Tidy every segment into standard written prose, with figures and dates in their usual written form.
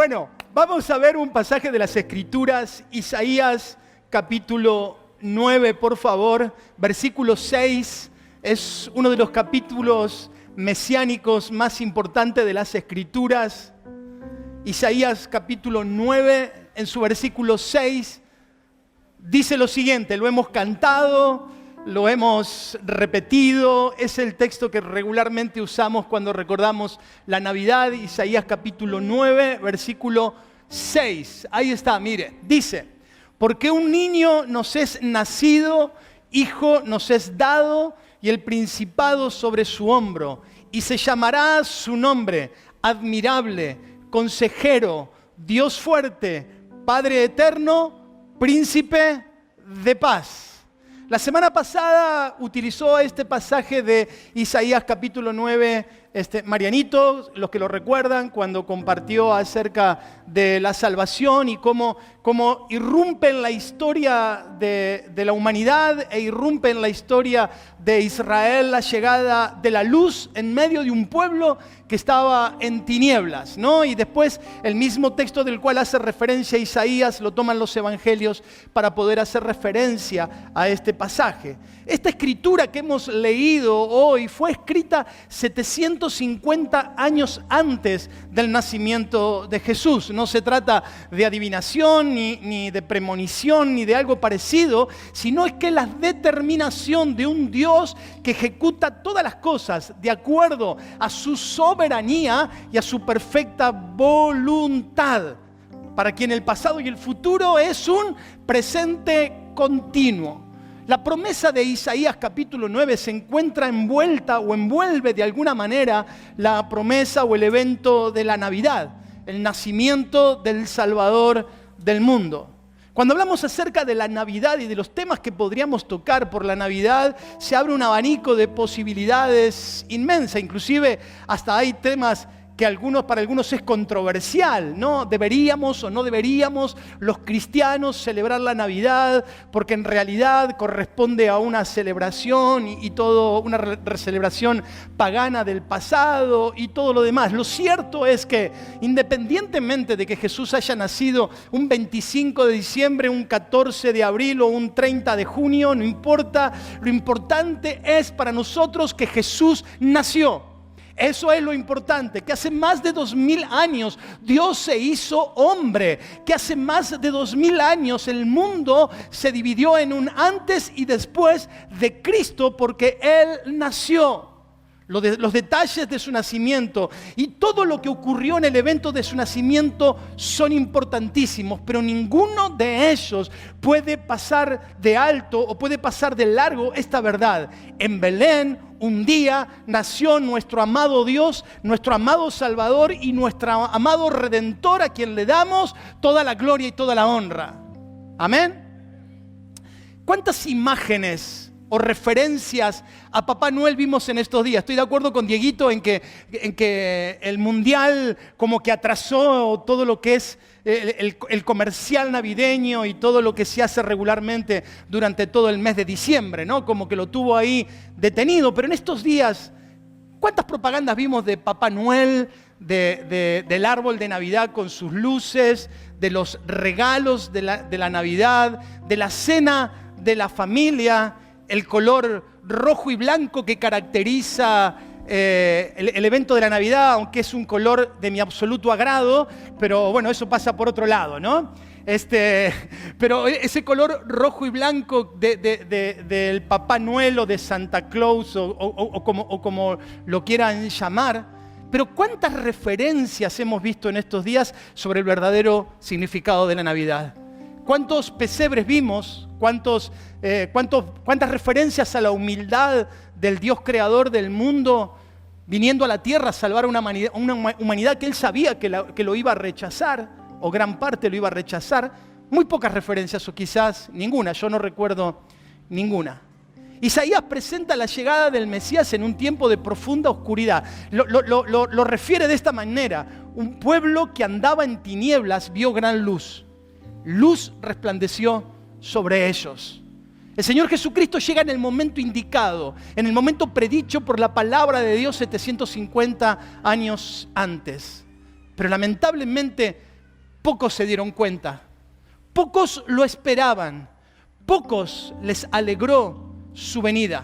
Bueno, vamos a ver un pasaje de las Escrituras, Isaías capítulo 9, por favor, versículo 6. Es uno de los capítulos mesiánicos más importantes de las Escrituras. Isaías capítulo 9, en su versículo 6, dice lo siguiente, lo hemos cantado, lo hemos repetido, es el texto que regularmente usamos cuando recordamos la Navidad, Isaías capítulo 9, versículo 6. Ahí está, mire, dice, porque un niño nos es nacido, hijo nos es dado, y el principado sobre su hombro, y se llamará su nombre, admirable, consejero, Dios fuerte, Padre eterno, príncipe de paz. La semana pasada utilizó este pasaje de Isaías capítulo 9, Marianito, los que lo recuerdan, cuando compartió acerca de la salvación y cómo irrumpe en la historia de la humanidad e irrumpe en la historia de Israel la llegada de la luz en medio de un pueblo que estaba en tinieblas, ¿no? Y después el mismo texto del cual hace referencia a Isaías lo toman los evangelios para poder hacer referencia a este pasaje. Esta escritura que hemos leído hoy fue escrita 750 años antes del nacimiento de Jesús. No se trata de adivinación, ni de premonición, ni de algo parecido, sino es que la determinación de un Dios que ejecuta todas las cosas de acuerdo a su soberanía y a su perfecta voluntad, para quien el pasado y el futuro es un presente continuo. La promesa de Isaías capítulo 9 se encuentra envuelta o envuelve de alguna manera la promesa o el evento de la Navidad, el nacimiento del Salvador del mundo. Cuando hablamos acerca de la Navidad y de los temas que podríamos tocar por la Navidad, se abre un abanico de posibilidades inmensa, inclusive hasta hay temas que para algunos es controversial, ¿no? ¿Deberíamos o no deberíamos los cristianos celebrar la Navidad? Porque en realidad corresponde a una celebración y todo, una celebración pagana del pasado y todo lo demás. Lo cierto es que independientemente de que Jesús haya nacido un 25 de diciembre, un 14 de abril o un 30 de junio, no importa, lo importante es para nosotros que Jesús nació. Eso es lo importante, que hace más de 2000 años Dios se hizo hombre, que hace más de 2000 años el mundo se dividió en un antes y después de Cristo porque Él nació. Los detalles de su nacimiento y todo lo que ocurrió en el evento de su nacimiento son importantísimos, pero ninguno de ellos puede pasar de alto o puede pasar de largo esta verdad. En Belén, un día nació nuestro amado Dios, nuestro amado Salvador y nuestro amado Redentor, a quien le damos toda la gloria y toda la honra. Amén. ¿Cuántas imágenes o referencias a Papá Noel vimos en estos días? Estoy de acuerdo con Dieguito en que el mundial como que atrasó todo lo que es el comercial navideño y todo lo que se hace regularmente durante todo el mes de diciembre, ¿no? Como que lo tuvo ahí detenido. Pero en estos días, ¿cuántas propagandas vimos de Papá Noel, del árbol de Navidad con sus luces, de los regalos de la Navidad, de la cena de la familia, el color rojo y blanco que caracteriza el evento de la Navidad, aunque es un color de mi absoluto agrado, pero bueno, eso pasa por otro lado, ¿no? Pero ese color rojo y blanco del Papá Noel o de Santa Claus o como lo quieran llamar. Pero ¿cuántas referencias hemos visto en estos días sobre el verdadero significado de la Navidad? ¿Cuántos pesebres vimos? ¿Cuántas referencias a la humildad del Dios creador del mundo viniendo a la tierra a salvar a una humanidad que Él sabía que lo iba a rechazar, o gran parte lo iba a rechazar? Muy pocas referencias, o quizás ninguna, yo no recuerdo ninguna. Isaías presenta la llegada del Mesías en un tiempo de profunda oscuridad. Lo refiere de esta manera: un pueblo que andaba en tinieblas vio gran luz. Luz resplandeció sobre ellos. El Señor Jesucristo llega en el momento indicado, en el momento predicho por la palabra de Dios 750 años antes. Pero lamentablemente pocos se dieron cuenta, pocos lo esperaban, pocos les alegró su venida,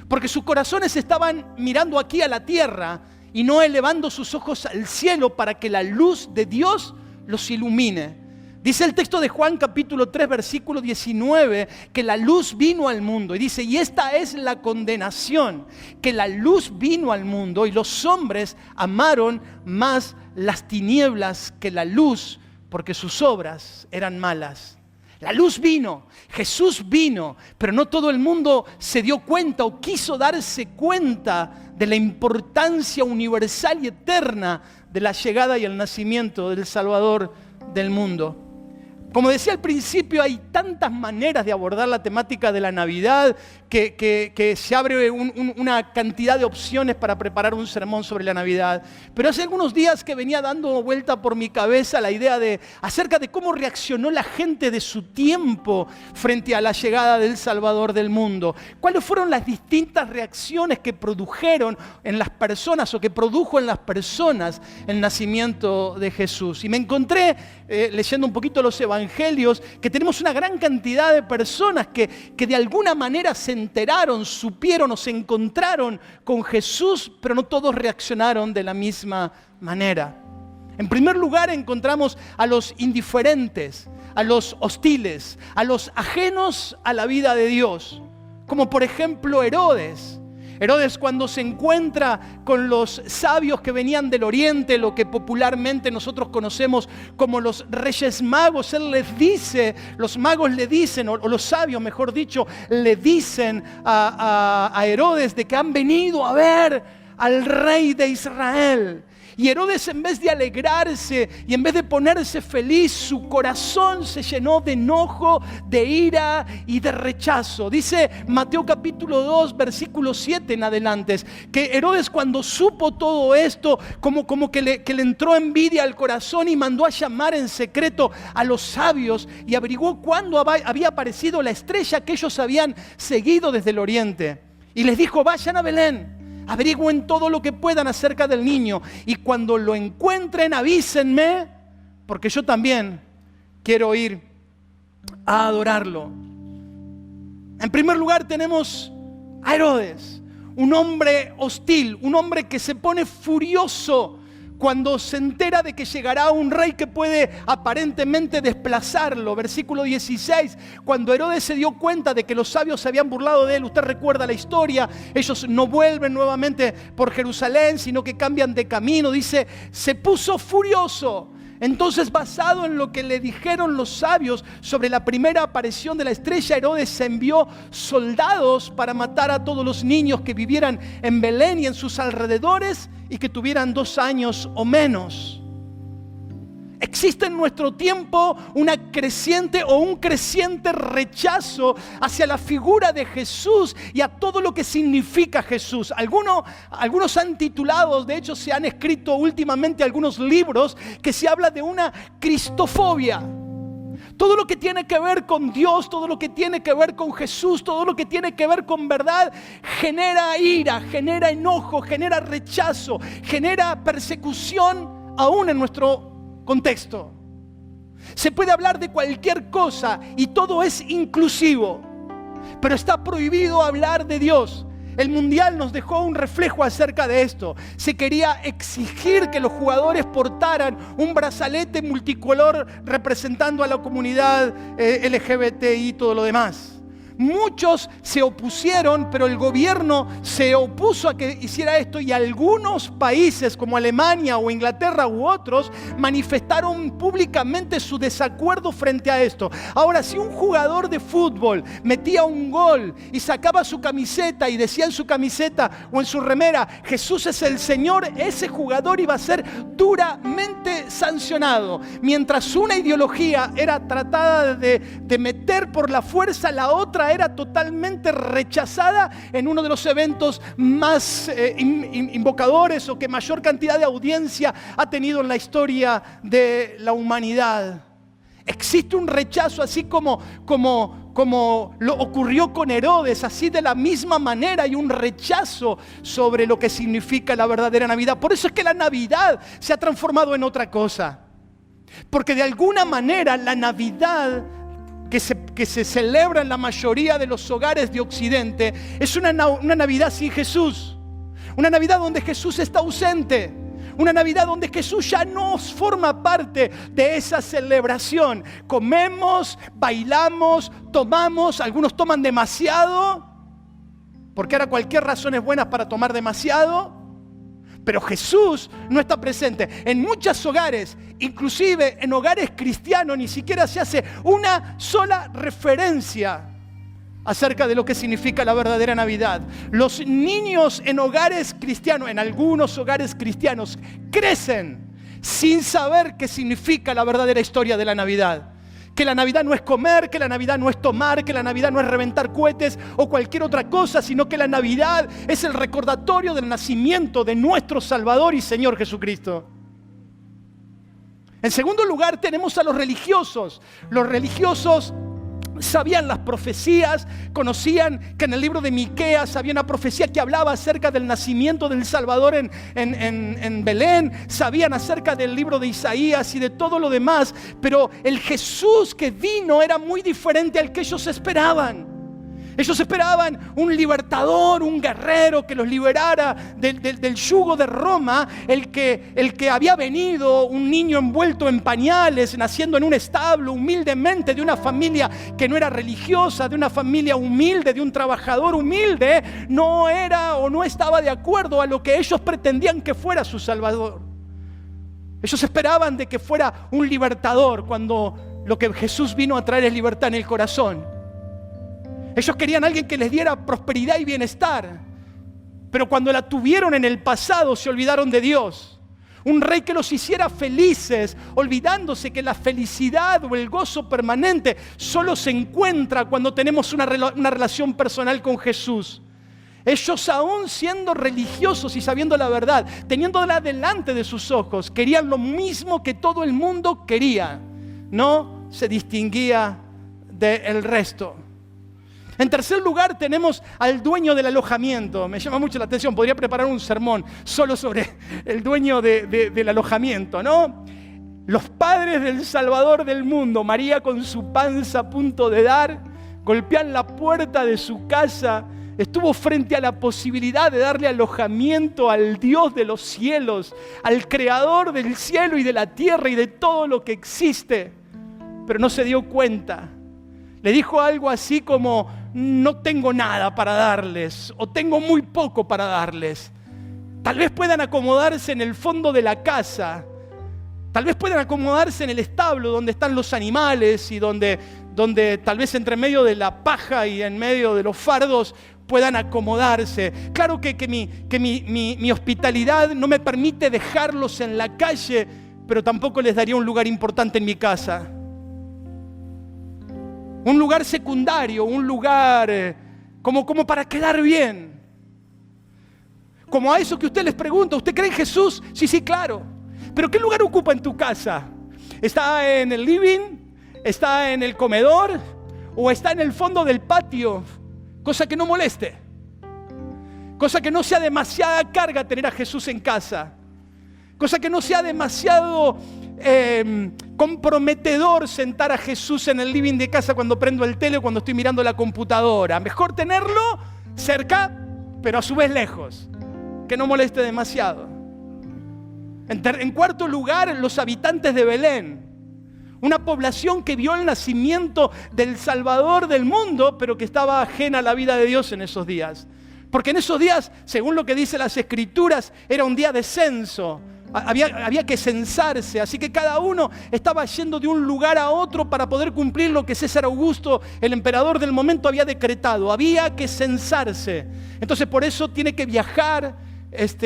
porque sus corazones estaban mirando aquí a la tierra y no elevando sus ojos al cielo para que la luz de Dios los ilumine. Dice el texto de Juan capítulo 3 versículo 19 que la luz vino al mundo y dice, y esta es la condenación, que la luz vino al mundo y los hombres amaron más las tinieblas que la luz porque sus obras eran malas. La luz vino, Jesús vino, pero no todo el mundo se dio cuenta o quiso darse cuenta de la importancia universal y eterna de la llegada y el nacimiento del Salvador del mundo. Como decía al principio, hay tantas maneras de abordar la temática de la Navidad que se abre una cantidad de opciones para preparar un sermón sobre la Navidad. Pero hace algunos días que venía dando vuelta por mi cabeza la idea acerca de cómo reaccionó la gente de su tiempo frente a la llegada del Salvador del mundo. ¿Cuáles fueron las distintas reacciones que produjeron en las personas o que produjo en las personas el nacimiento de Jesús? Y me encontré, leyendo un poquito los evangelios, que tenemos una gran cantidad de personas que de alguna manera se enteraron, supieron o se encontraron con Jesús, pero no todos reaccionaron de la misma manera. En primer lugar encontramos a los indiferentes, a los hostiles, a los ajenos a la vida de Dios, como por ejemplo Herodes. Herodes, cuando se encuentra con los sabios que venían del oriente, lo que popularmente nosotros conocemos como los reyes magos, él les dice, los magos le dicen, o los sabios mejor dicho, le dicen a Herodes de que han venido a ver al rey de Israel. Y Herodes, en vez de alegrarse y en vez de ponerse feliz, su corazón se llenó de enojo, de ira y de rechazo. Dice Mateo capítulo 2, versículo 7 en adelante, que Herodes, cuando supo todo esto, como que le entró envidia al corazón y mandó a llamar en secreto a los sabios y averiguó cuándo había aparecido la estrella que ellos habían seguido desde el oriente. Y les dijo, vayan a Belén, averigüen todo lo que puedan acerca del niño y cuando lo encuentren avísenme, porque yo también quiero ir a adorarlo. En primer lugar tenemos a Herodes, un hombre hostil, un hombre que se pone furioso cuando se entera de que llegará un rey que puede aparentemente desplazarlo. Versículo 16, cuando Herodes se dio cuenta de que los sabios se habían burlado de él, usted recuerda la historia, ellos no vuelven nuevamente por Jerusalén, sino que cambian de camino, dice, se puso furioso. Entonces, basado en lo que le dijeron los sabios sobre la primera aparición de la estrella, Herodes envió soldados para matar a todos los niños que vivieran en Belén y en sus alrededores y que tuvieran 2 años o menos. Existe en nuestro tiempo un creciente rechazo hacia la figura de Jesús y a todo lo que significa Jesús. Algunos han titulado, de hecho se han escrito últimamente algunos libros que se habla de una cristofobia. Todo lo que tiene que ver con Dios, todo lo que tiene que ver con Jesús, todo lo que tiene que ver con verdad, genera ira, genera enojo, genera rechazo, genera persecución aún en nuestro contexto. Se puede hablar de cualquier cosa y todo es inclusivo, pero está prohibido hablar de Dios. El Mundial nos dejó un reflejo acerca de esto. Se quería exigir que los jugadores portaran un brazalete multicolor representando a la comunidad LGBTI y todo lo demás. Muchos se opusieron, pero el gobierno se opuso a que hiciera esto y algunos países como Alemania o Inglaterra u otros manifestaron públicamente su desacuerdo frente a esto. Ahora, si un jugador de fútbol metía un gol y sacaba su camiseta y decía en su camiseta o en su remera, Jesús es el Señor, ese jugador iba a ser duramente sancionado. Mientras una ideología era tratada de meter por la fuerza, la otra era totalmente rechazada en uno de los eventos más invocadores o que mayor cantidad de audiencia ha tenido en la historia de la humanidad. Existe un rechazo así como lo ocurrió con Herodes, así de la misma manera hay un rechazo sobre lo que significa la verdadera Navidad. Por eso es que la Navidad se ha transformado en otra cosa. Porque de alguna manera la Navidad que se celebra en la mayoría de los hogares de Occidente es una Navidad sin Jesús. Una Navidad donde Jesús está ausente. Una Navidad donde Jesús ya no forma parte de esa celebración. Comemos, bailamos, tomamos. Algunos toman demasiado, porque ahora cualquier razón es buena para tomar demasiado. Pero Jesús no está presente. En muchos hogares, inclusive en hogares cristianos, ni siquiera se hace una sola referencia acerca de lo que significa la verdadera Navidad. Los niños en hogares cristianos, en algunos hogares cristianos, crecen sin saber qué significa la verdadera historia de la Navidad. Que la Navidad no es comer, que la Navidad no es tomar, que la Navidad no es reventar cohetes o cualquier otra cosa, sino que la Navidad es el recordatorio del nacimiento de nuestro Salvador y Señor Jesucristo. En segundo lugar tenemos a los religiosos. Los religiosos sabían las profecías, conocían que en el libro de Miqueas había una profecía que hablaba acerca del nacimiento del Salvador en Belén, sabían acerca del libro de Isaías y de todo lo demás, pero el Jesús que vino era muy diferente al que ellos esperaban. Ellos esperaban un libertador, un guerrero que los liberara del yugo de Roma, el que había venido, un niño envuelto en pañales, naciendo en un establo, humildemente, de una familia que no era religiosa, de una familia humilde, de un trabajador humilde, no era o no estaba de acuerdo a lo que ellos pretendían que fuera su Salvador. Ellos esperaban de que fuera un libertador, cuando lo que Jesús vino a traer es libertad en el corazón. Ellos querían a alguien que les diera prosperidad y bienestar. Pero cuando la tuvieron en el pasado, se olvidaron de Dios. Un rey que los hiciera felices, olvidándose que la felicidad o el gozo permanente solo se encuentra cuando tenemos una relación personal con Jesús. Ellos, aún siendo religiosos y sabiendo la verdad, teniéndola delante de sus ojos, querían lo mismo que todo el mundo quería. No se distinguía del resto. En tercer lugar tenemos al dueño del alojamiento. Me llama mucho la atención, podría preparar un sermón solo sobre el dueño del alojamiento, ¿no? Los padres del Salvador del mundo, María con su panza a punto de dar, golpean la puerta de su casa, estuvo frente a la posibilidad de darle alojamiento al Dios de los cielos, al Creador del cielo y de la tierra y de todo lo que existe, pero no se dio cuenta. Le dijo algo así como: no tengo nada para darles, o tengo muy poco para darles. Tal vez puedan acomodarse en el fondo de la casa, tal vez puedan acomodarse en el establo donde están los animales y donde tal vez entre medio de la paja y en medio de los fardos puedan acomodarse. Claro que mi hospitalidad no me permite dejarlos en la calle, pero tampoco les daría un lugar importante en mi casa. Un lugar secundario, un lugar como para quedar bien. Como a eso que usted les pregunta: ¿usted cree en Jesús? Sí, claro. ¿Pero qué lugar ocupa en tu casa? ¿Está en el living? ¿Está en el comedor? ¿O está en el fondo del patio? Cosa que no moleste. Cosa que no sea demasiada carga tener a Jesús en casa. Cosa que no sea demasiado comprometedor sentar a Jesús en el living de casa cuando prendo el tele o cuando estoy mirando la computadora. Mejor tenerlo cerca, pero a su vez lejos, que no moleste demasiado. En cuarto lugar, los habitantes de Belén, una población que vio el nacimiento del Salvador del mundo, pero que estaba ajena a la vida de Dios en esos días. Porque en esos días, según lo que dicen las Escrituras, era un día de censo. Había que censarse, así que cada uno estaba yendo de un lugar a otro para poder cumplir lo que César Augusto, el emperador del momento, había decretado. Había que censarse. Entonces por eso tiene que viajar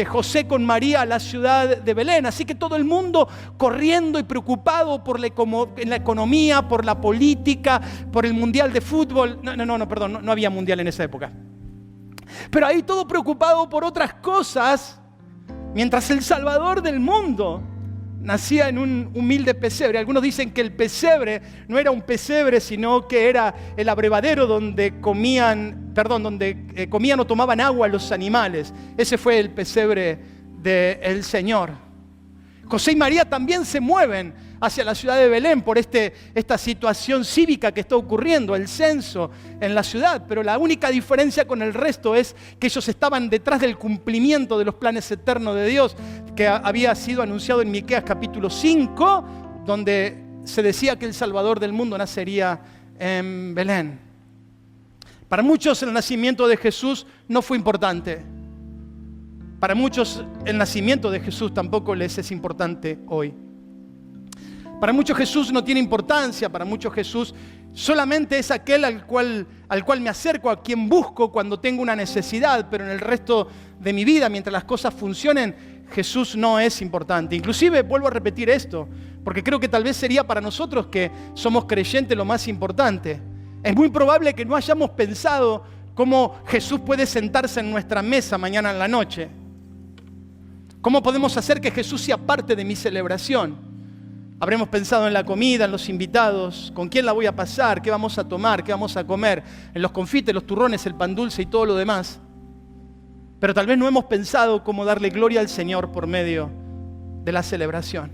José con María a la ciudad de Belén. Así que todo el mundo corriendo y preocupado por la economía, por la política, por el mundial de fútbol. No había mundial en esa época. Pero ahí todo preocupado por otras cosas. Mientras el Salvador del mundo nacía en un humilde pesebre. Algunos dicen que el pesebre no era un pesebre, sino que era el abrevadero donde comían o tomaban agua los animales. Ese fue el pesebre del Señor. José y María también se mueven hacia la ciudad de Belén por esta situación cívica que está ocurriendo, el censo en la ciudad. Pero la única diferencia con el resto es que ellos estaban detrás del cumplimiento de los planes eternos de Dios, que había sido anunciado en Miqueas capítulo 5, donde se decía que el Salvador del mundo nacería en Belén. Para muchos el nacimiento de Jesús no fue importante. Para muchos el nacimiento de Jesús tampoco les es importante hoy. Para muchos Jesús no tiene importancia, para muchos Jesús solamente es aquel al cual me acerco, a quien busco cuando tengo una necesidad, pero en el resto de mi vida, mientras las cosas funcionen, Jesús no es importante. Inclusive vuelvo a repetir esto, porque creo que tal vez sería para nosotros que somos creyentes lo más importante. Es muy probable que no hayamos pensado cómo Jesús puede sentarse en nuestra mesa mañana en la noche. ¿Cómo podemos hacer que Jesús sea parte de mi celebración? Habremos pensado en la comida, en los invitados, con quién la voy a pasar, qué vamos a tomar, qué vamos a comer, en los confites, los turrones, el pan dulce y todo lo demás. Pero tal vez no hemos pensado cómo darle gloria al Señor por medio de la celebración.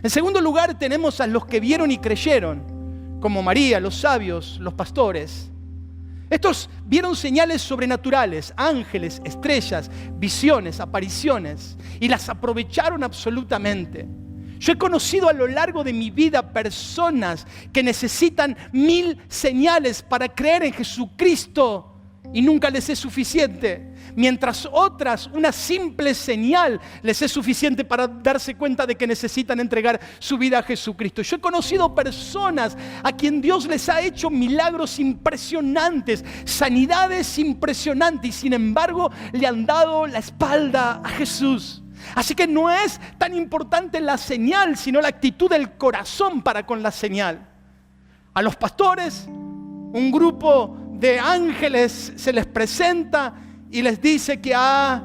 En segundo lugar, tenemos a los que vieron y creyeron, como María, los sabios, los pastores. Estos vieron señales sobrenaturales, ángeles, estrellas, visiones, apariciones, y las aprovecharon absolutamente. Yo he conocido a lo largo de mi vida personas que necesitan 1000 señales para creer en Jesucristo y nunca les es suficiente. Mientras otras, una simple señal les es suficiente para darse cuenta de que necesitan entregar su vida a Jesucristo. Yo he conocido personas a quien Dios les ha hecho milagros impresionantes, sanidades impresionantes, y sin embargo le han dado la espalda a Jesús. Así que no es tan importante la señal, sino la actitud del corazón para con la señal. A los pastores, un grupo de ángeles se les presenta y les dice que ha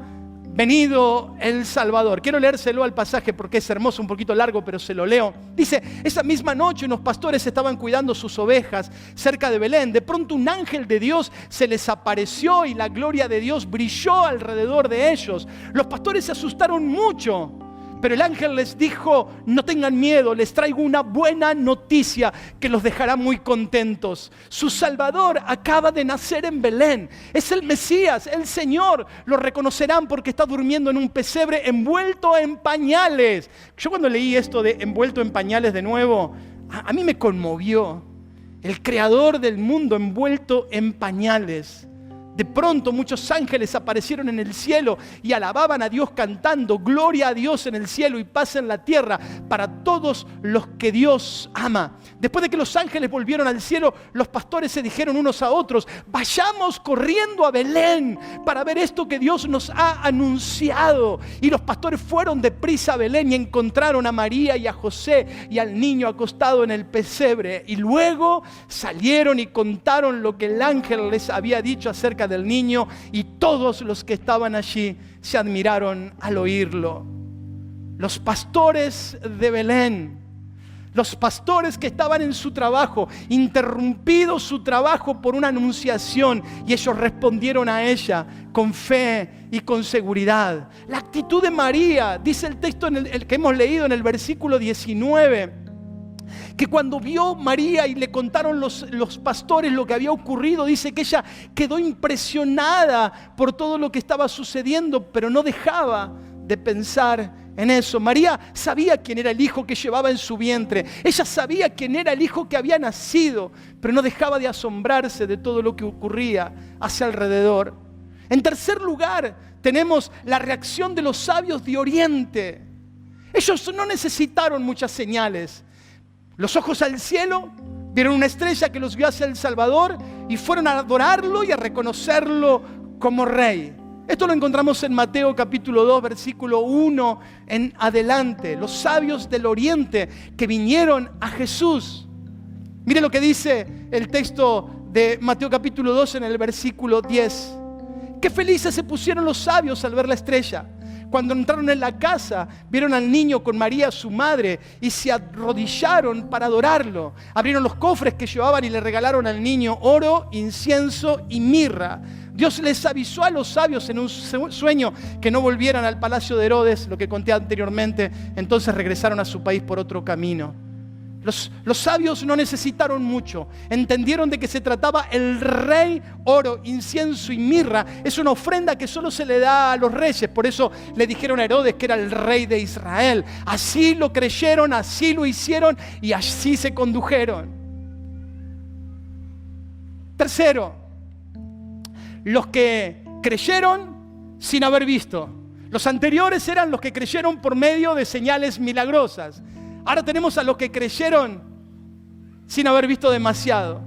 venido el Salvador. Quiero leérselo al pasaje porque es hermoso, un poquito largo, pero se lo leo. Dice: esa misma noche unos pastores estaban cuidando sus ovejas cerca de Belén. De pronto un ángel de Dios se les apareció y la gloria de Dios brilló alrededor de ellos. Los pastores se asustaron mucho, pero el ángel les dijo: no tengan miedo, les traigo una buena noticia que los dejará muy contentos. Su Salvador acaba de nacer en Belén. Es el Mesías, el Señor. Lo reconocerán porque está durmiendo en un pesebre envuelto en pañales. Yo cuando leí esto de envuelto en pañales de nuevo, a mí me conmovió. El creador del mundo envuelto en pañales. De pronto muchos ángeles aparecieron en el cielo y alababan a Dios cantando: gloria a Dios en el cielo y paz en la tierra para todos los que Dios ama. Después de que los ángeles volvieron al cielo, los pastores se dijeron unos a otros: vayamos corriendo a Belén para ver esto que Dios nos ha anunciado. Y los pastores fueron deprisa a Belén y encontraron a María y a José y al niño acostado en el pesebre. Y luego salieron y contaron lo que el ángel les había dicho acerca del niño, y todos los que estaban allí se admiraron al oírlo. Los pastores de Belén, los pastores que estaban en su trabajo, interrumpido su trabajo por una anunciación, y ellos respondieron a ella con fe y con seguridad. La actitud de María, dice el texto el que hemos leído en el versículo 19, que cuando vio María y le contaron los pastores lo que había ocurrido, dice que ella quedó impresionada por todo lo que estaba sucediendo, pero no dejaba de pensar en eso. María sabía quién era el hijo que llevaba en su vientre. Ella sabía quién era el hijo que había nacido, pero no dejaba de asombrarse de todo lo que ocurría hacia alrededor. En tercer lugar, tenemos la reacción de los sabios de Oriente. Ellos no necesitaron muchas señales. Los ojos al cielo, vieron una estrella que los guió hacia el Salvador y fueron a adorarlo y a reconocerlo como rey. Esto lo encontramos en Mateo capítulo 2, versículo 1 en adelante. Los sabios del Oriente que vinieron a Jesús. Mire lo que dice el texto de Mateo capítulo 2 en el versículo 10. Qué felices se pusieron los sabios al ver la estrella. Cuando entraron en la casa, vieron al niño con María, su madre, y se arrodillaron para adorarlo. Abrieron los cofres que llevaban y le regalaron al niño oro, incienso y mirra. Dios les avisó a los sabios en un sueño que no volvieran al palacio de Herodes, lo que conté anteriormente. Entonces regresaron a su país por otro camino. Los sabios no necesitaron mucho. Entendieron de que se trataba el rey. Oro, incienso y mirra es una ofrenda que solo se le da a los reyes. Por eso le dijeron a Herodes que era el rey de Israel. Así lo creyeron, así lo hicieron y así se condujeron. Tercero, los que creyeron sin haber visto. Los anteriores eran los que creyeron por medio de señales milagrosas. Ahora tenemos a los que creyeron sin haber visto demasiado.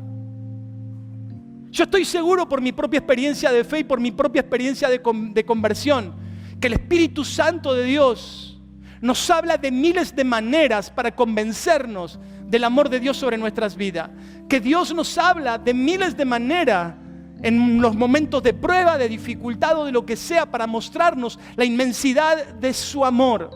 Yo estoy seguro por mi propia experiencia de fe y por mi propia experiencia de conversión, que el Espíritu Santo de Dios nos habla de miles de maneras para convencernos del amor de Dios sobre nuestras vidas. Que Dios nos habla de miles de maneras en los momentos de prueba, de dificultad o de lo que sea, para mostrarnos la inmensidad de su amor.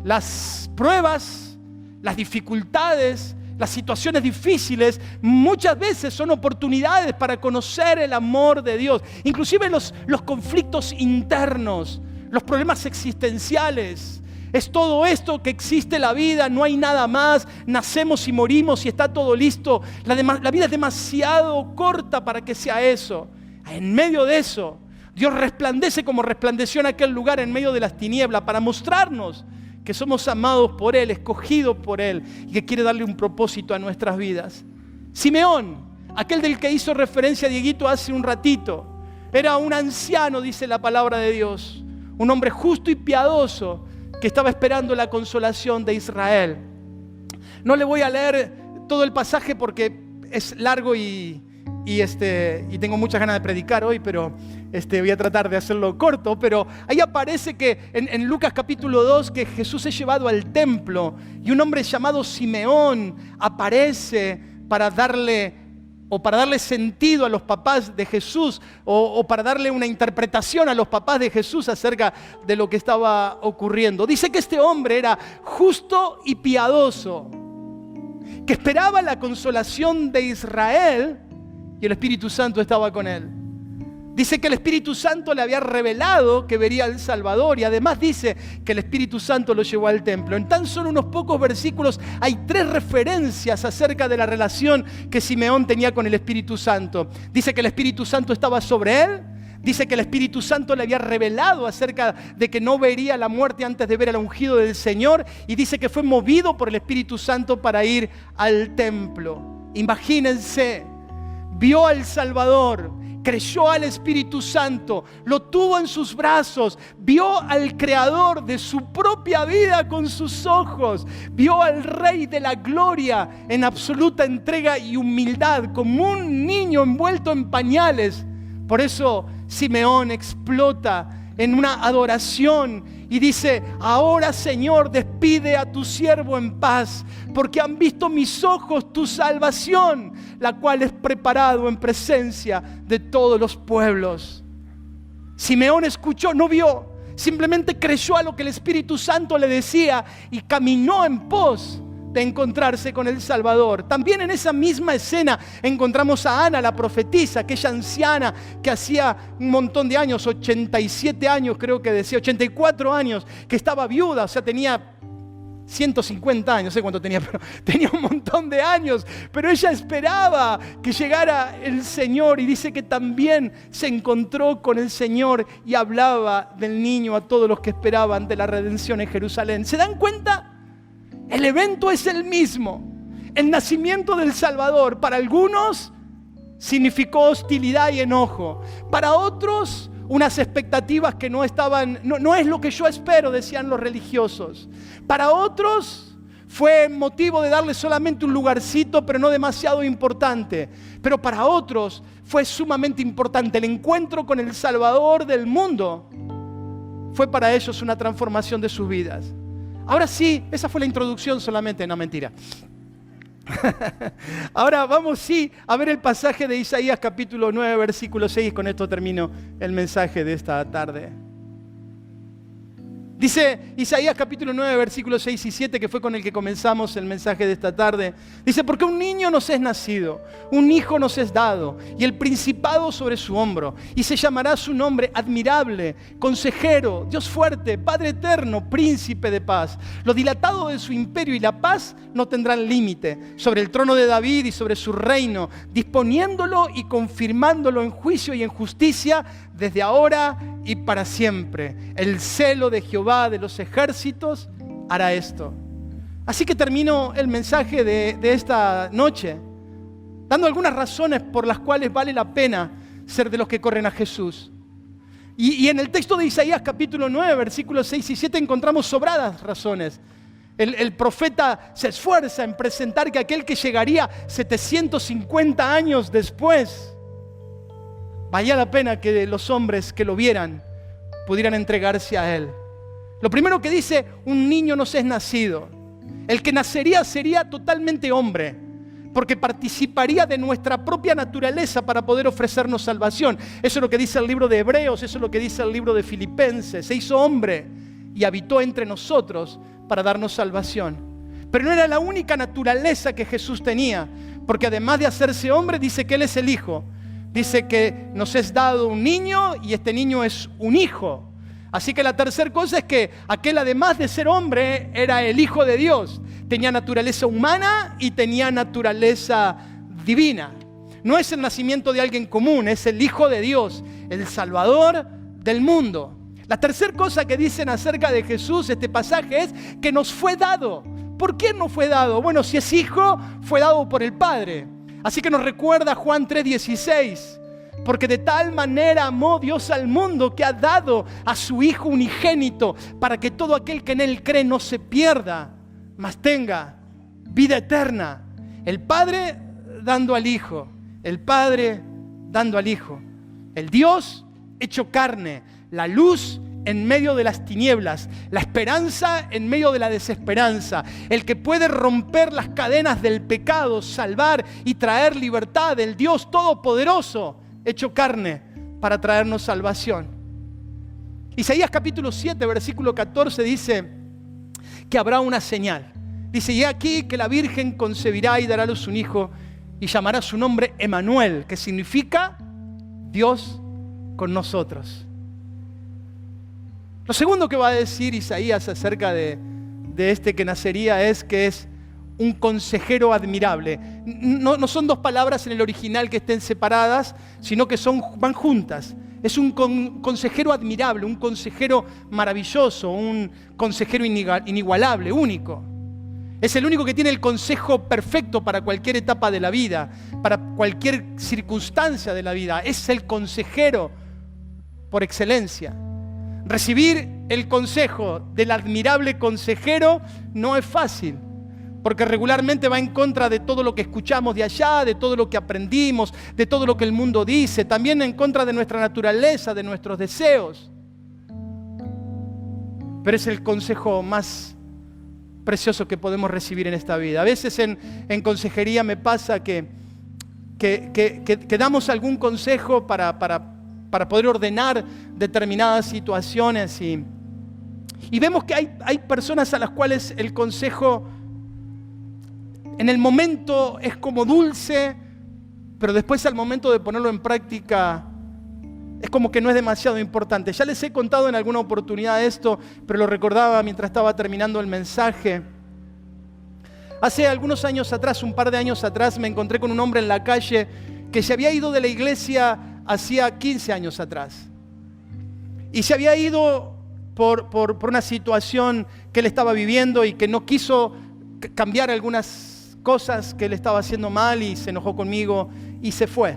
Las pruebas, las dificultades, las situaciones difíciles muchas veces son oportunidades para conocer el amor de Dios. Inclusive los conflictos internos, los problemas existenciales. Es todo esto que existe en la vida, no hay nada más. Nacemos y morimos y está todo listo. La vida es demasiado corta para que sea eso. En medio de eso, Dios resplandece como resplandeció en aquel lugar en medio de las tinieblas para mostrarnos que somos amados por Él, escogidos por Él y que quiere darle un propósito a nuestras vidas. Simeón, aquel del que hizo referencia Dieguito hace un ratito, era un anciano, dice la palabra de Dios, un hombre justo y piadoso que estaba esperando la consolación de Israel. No le voy a leer todo el pasaje porque es largo y tengo muchas ganas de predicar hoy, pero voy a tratar de hacerlo corto. Pero ahí aparece que en Lucas capítulo 2 que Jesús es llevado al templo y un hombre llamado Simeón aparece para darle sentido a los papás de Jesús o para darle una interpretación a los papás de Jesús acerca de lo que estaba ocurriendo. Dice que este hombre era justo y piadoso, que esperaba la consolación de Israel y el Espíritu Santo estaba con él. Dice que el Espíritu Santo le había revelado que vería al Salvador y además dice que el Espíritu Santo lo llevó al templo. En tan solo unos pocos versículos hay 3 referencias acerca de la relación que Simeón tenía con el Espíritu Santo. Dice que el Espíritu Santo estaba sobre él. Dice que el Espíritu Santo le había revelado acerca de que no vería la muerte antes de ver al ungido del Señor. Y dice que fue movido por el Espíritu Santo para ir al templo. Imagínense. Vio al Salvador, creyó al Espíritu Santo, lo tuvo en sus brazos, vio al Creador de su propia vida con sus ojos, vio al Rey de la Gloria en absoluta entrega y humildad, como un niño envuelto en pañales. Por eso Simeón explota en una adoración y dice: ahora, Señor, despide a tu siervo en paz, porque han visto mis ojos tu salvación, la cual es preparado en presencia de todos los pueblos. Simeón escuchó, no vio, simplemente creyó a lo que el Espíritu Santo le decía y caminó en pos de encontrarse con el Salvador. También en esa misma escena encontramos a Ana, la profetisa, aquella anciana que hacía un montón de años, 87 años creo que decía, 84 años, que estaba viuda, o sea, tenía 150 años, no sé cuánto tenía, pero tenía un montón de años, pero ella esperaba que llegara el Señor y dice que también se encontró con el Señor y hablaba del niño a todos los que esperaban de la redención en Jerusalén. ¿Se dan cuenta? El evento es el mismo. El nacimiento del Salvador para algunos significó hostilidad y enojo. Para otros, unas expectativas que no estaban, no es lo que yo espero, decían los religiosos. Para otros fue motivo de darle solamente un lugarcito, pero no demasiado importante. Pero para otros fue sumamente importante. El encuentro con el Salvador del mundo fue para ellos una transformación de sus vidas. Ahora sí, esa fue la introducción solamente, no, mentira. Ahora vamos a ver el pasaje de Isaías capítulo 9, versículo 6. Con esto termino el mensaje de esta tarde. Dice Isaías capítulo 9, versículos 6 y 7, que fue con el que comenzamos el mensaje de esta tarde. Dice, porque un niño nos es nacido, un hijo nos es dado, y el principado sobre su hombro. Y se llamará su nombre admirable, consejero, Dios fuerte, Padre eterno, príncipe de paz. Lo dilatado de su imperio y la paz no tendrán límite sobre el trono de David y sobre su reino, disponiéndolo y confirmándolo en juicio y en justicia desde ahora y para siempre. El celo de Jehová de los ejércitos hará esto. Así que termino el mensaje de esta noche dando algunas razones por las cuales vale la pena ser de los que corren a Jesús. Y en el texto de Isaías capítulo 9, versículos 6 y 7 encontramos sobradas razones. El profeta se esfuerza en presentar que aquel que llegaría 750 años después, valía la pena que los hombres que lo vieran pudieran entregarse a él. Lo primero que dice, un niño nos es nacido. El que nacería sería totalmente hombre, porque participaría de nuestra propia naturaleza para poder ofrecernos salvación. Eso es lo que dice el libro de Hebreos, eso es lo que dice el libro de Filipenses. Se hizo hombre y habitó entre nosotros para darnos salvación. Pero no era la única naturaleza que Jesús tenía, porque además de hacerse hombre, dice que Él es el Hijo. Dice que nos es dado un niño y este niño es un hijo. Así que la tercera cosa es que aquel, además de ser hombre, era el Hijo de Dios. Tenía naturaleza humana y tenía naturaleza divina. No es el nacimiento de alguien común, es el Hijo de Dios, el Salvador del mundo. La tercera cosa que dicen acerca de Jesús, este pasaje, es que nos fue dado. ¿Por qué nos fue dado? Bueno, si es hijo, fue dado por el Padre. Así que nos recuerda Juan 3:16. Porque de tal manera amó Dios al mundo que ha dado a su Hijo unigénito para que todo aquel que en Él cree no se pierda, mas tenga vida eterna. El Padre dando al Hijo, el Padre dando al Hijo. El Dios hecho carne, la luz en medio de las tinieblas, la esperanza en medio de la desesperanza, el que puede romper las cadenas del pecado, salvar y traer libertad, el Dios todopoderoso, hecho carne para traernos salvación. Isaías capítulo 7, versículo 14 dice que habrá una señal. Dice, y aquí que la Virgen concebirá y dará a luz un hijo y llamará su nombre Emmanuel, que significa Dios con nosotros. Lo segundo que va a decir Isaías acerca de este que nacería es que es un consejero admirable. No son dos palabras en el original que estén separadas, sino que van juntas. Es un consejero admirable, un consejero maravilloso, un consejero inigualable, único. Es el único que tiene el consejo perfecto para cualquier etapa de la vida, para cualquier circunstancia de la vida. Es el consejero por excelencia. Recibir el consejo del admirable consejero no es fácil, porque regularmente va en contra de todo lo que escuchamos de allá, de todo lo que aprendimos, de todo lo que el mundo dice, también en contra de nuestra naturaleza, de nuestros deseos. Pero es el consejo más precioso que podemos recibir en esta vida. A veces en consejería me pasa que damos algún consejo para poder ordenar determinadas situaciones y vemos que hay personas a las cuales el consejo en el momento es como dulce, pero después al momento de ponerlo en práctica es como que no es demasiado importante. Ya les he contado en alguna oportunidad esto, pero lo recordaba mientras estaba terminando el mensaje. Hace algunos años atrás, un par de años atrás, me encontré con un hombre en la calle que se había ido de la iglesia hacía 15 años atrás. Y se había ido por una situación que él estaba viviendo y que no quiso cambiar algunas cosas que él estaba haciendo mal y se enojó conmigo y se fue.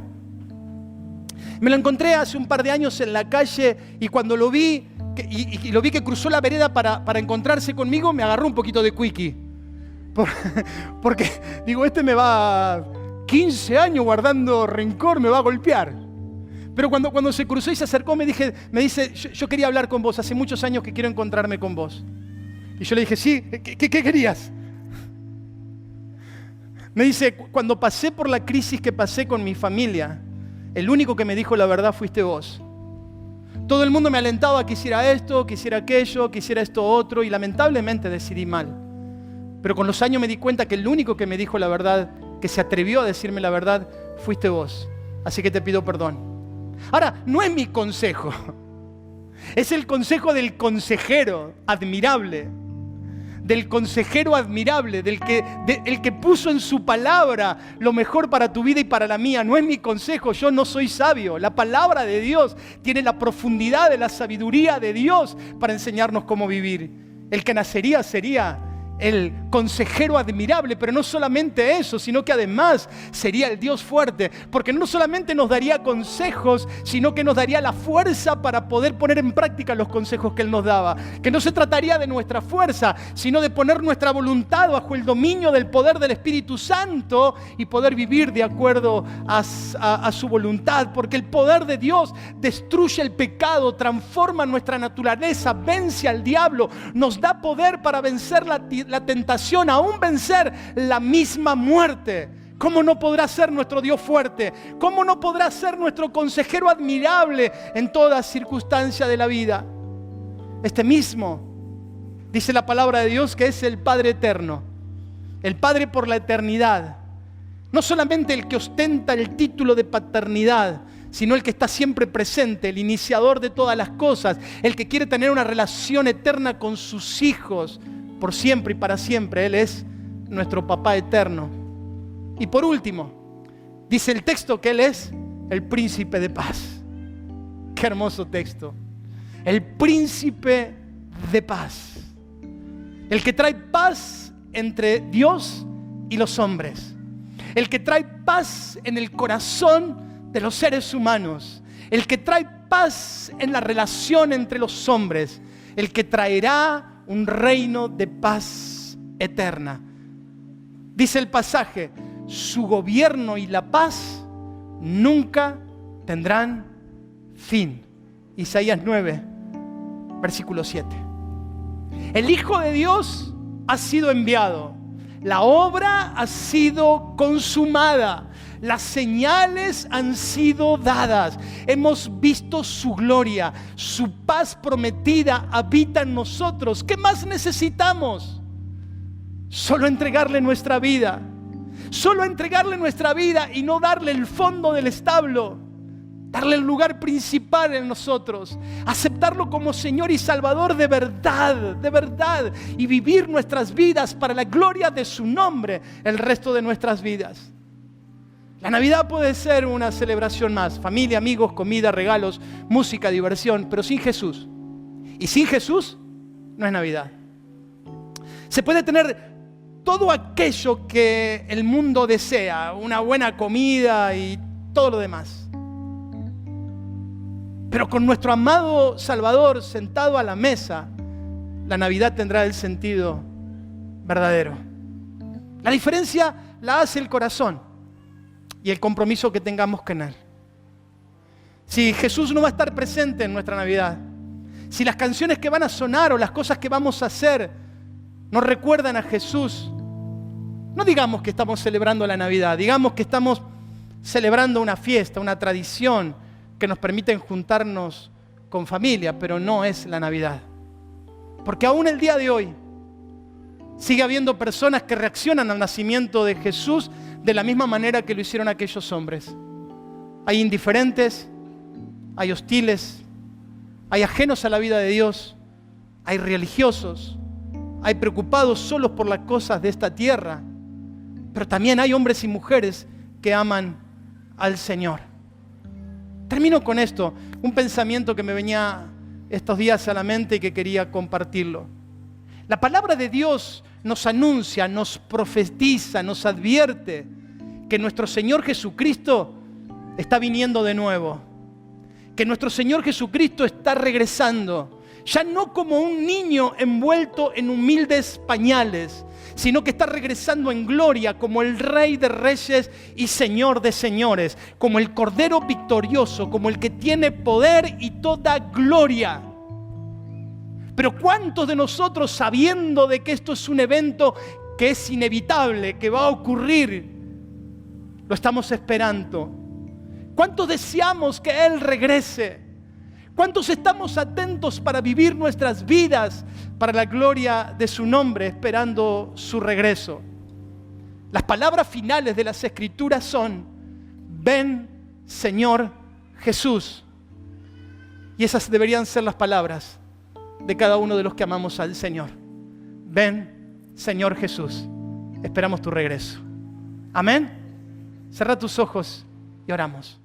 Me lo encontré hace un par de años en la calle y cuando lo vi, y lo vi que cruzó la vereda para encontrarse conmigo, me agarró un poquito de quickie. Porque digo, me va 15 años guardando rencor, me va a golpear. Pero cuando se cruzó y se acercó me dice, yo quería hablar con vos, hace muchos años que quiero encontrarme con vos. Y yo le dije, sí, ¿qué querías? Me dice, cuando pasé por la crisis que pasé con mi familia, el único que me dijo la verdad fuiste vos. Todo el mundo me alentaba que hiciera esto, que hiciera aquello, que hiciera esto otro, y lamentablemente decidí mal. Pero con los años me di cuenta que el único que me dijo la verdad, que se atrevió a decirme la verdad, fuiste vos. Así que te pido perdón. Ahora, no es mi consejo. Es el consejo del consejero admirable. Del consejero admirable, el que puso en su palabra lo mejor para tu vida y para la mía. No es mi consejo, yo no soy sabio. La palabra de Dios tiene la profundidad de la sabiduría de Dios para enseñarnos cómo vivir. El que nacería sería el consejero admirable, pero no solamente eso, sino que además sería el Dios fuerte, porque no solamente nos daría consejos, sino que nos daría la fuerza para poder poner en práctica los consejos que Él nos daba. Que no se trataría de nuestra fuerza, sino de poner nuestra voluntad bajo el dominio del poder del Espíritu Santo y poder vivir de acuerdo a su voluntad, porque el poder de Dios destruye el pecado, transforma nuestra naturaleza, vence al diablo, nos da poder para vencer la tentación, aún vencer la misma muerte. ¿Cómo no podrá ser nuestro Dios fuerte? ¿Cómo no podrá ser nuestro consejero admirable en toda circunstancia de la vida? Este mismo, dice la palabra de Dios, que es el Padre eterno, el Padre por la eternidad. No solamente el que ostenta el título de paternidad, sino el que está siempre presente, el iniciador de todas las cosas, el que quiere tener una relación eterna con sus hijos, por siempre y para siempre. Él es nuestro papá eterno. Y por último, dice el texto que Él es el príncipe de paz. Qué hermoso texto. El príncipe de paz. El que trae paz entre Dios y los hombres. El que trae paz en el corazón de los seres humanos. El que trae paz en la relación entre los hombres. El que traerá un reino de paz eterna. Dice el pasaje, su gobierno y la paz nunca tendrán fin. Isaías 9, versículo 7. El Hijo de Dios ha sido enviado. La obra ha sido consumada. Las señales han sido dadas. Hemos visto su gloria. Su paz prometida habita en nosotros. ¿Qué más necesitamos? Solo entregarle nuestra vida. Solo entregarle nuestra vida y no darle el fondo del establo. Darle el lugar principal en nosotros. Aceptarlo como Señor y Salvador de verdad, de verdad. Y vivir nuestras vidas para la gloria de su nombre el resto de nuestras vidas. La Navidad puede ser una celebración más. Familia, amigos, comida, regalos, música, diversión, pero sin Jesús. Y sin Jesús no es Navidad. Se puede tener todo aquello que el mundo desea, una buena comida y todo lo demás. Pero con nuestro amado Salvador sentado a la mesa, la Navidad tendrá el sentido verdadero. La diferencia la hace el corazón y el compromiso que tengamos con Él. Si Jesús no va a estar presente en nuestra Navidad, si las canciones que van a sonar o las cosas que vamos a hacer nos recuerdan a Jesús, no digamos que estamos celebrando la Navidad, digamos que estamos celebrando una fiesta, una tradición que nos permiten juntarnos con familia, pero no es la Navidad. Porque aún el día de hoy sigue habiendo personas que reaccionan al nacimiento de Jesús de la misma manera que lo hicieron aquellos hombres. Hay indiferentes, hay hostiles, hay ajenos a la vida de Dios, hay religiosos, hay preocupados solos por las cosas de esta tierra, pero también hay hombres y mujeres que aman al Señor. Termino con esto, un pensamiento que me venía estos días a la mente y que quería compartirlo. La palabra de Dios nos anuncia, nos profetiza, nos advierte que nuestro Señor Jesucristo está viniendo de nuevo. Que nuestro Señor Jesucristo está regresando. Ya no como un niño envuelto en humildes pañales, sino que está regresando en gloria como el Rey de Reyes y Señor de Señores, como el Cordero victorioso, como el que tiene poder y toda gloria. Pero ¿cuántos de nosotros, sabiendo de que esto es un evento que es inevitable, que va a ocurrir, lo estamos esperando? ¿Cuántos deseamos que Él regrese? ¿Cuántos estamos atentos para vivir nuestras vidas para la gloria de su nombre, esperando su regreso? Las palabras finales de las Escrituras son: ven, Señor Jesús. Y esas deberían ser las palabras de cada uno de los que amamos al Señor. Ven, Señor Jesús. Esperamos tu regreso. Amén. Cerra tus ojos y oramos.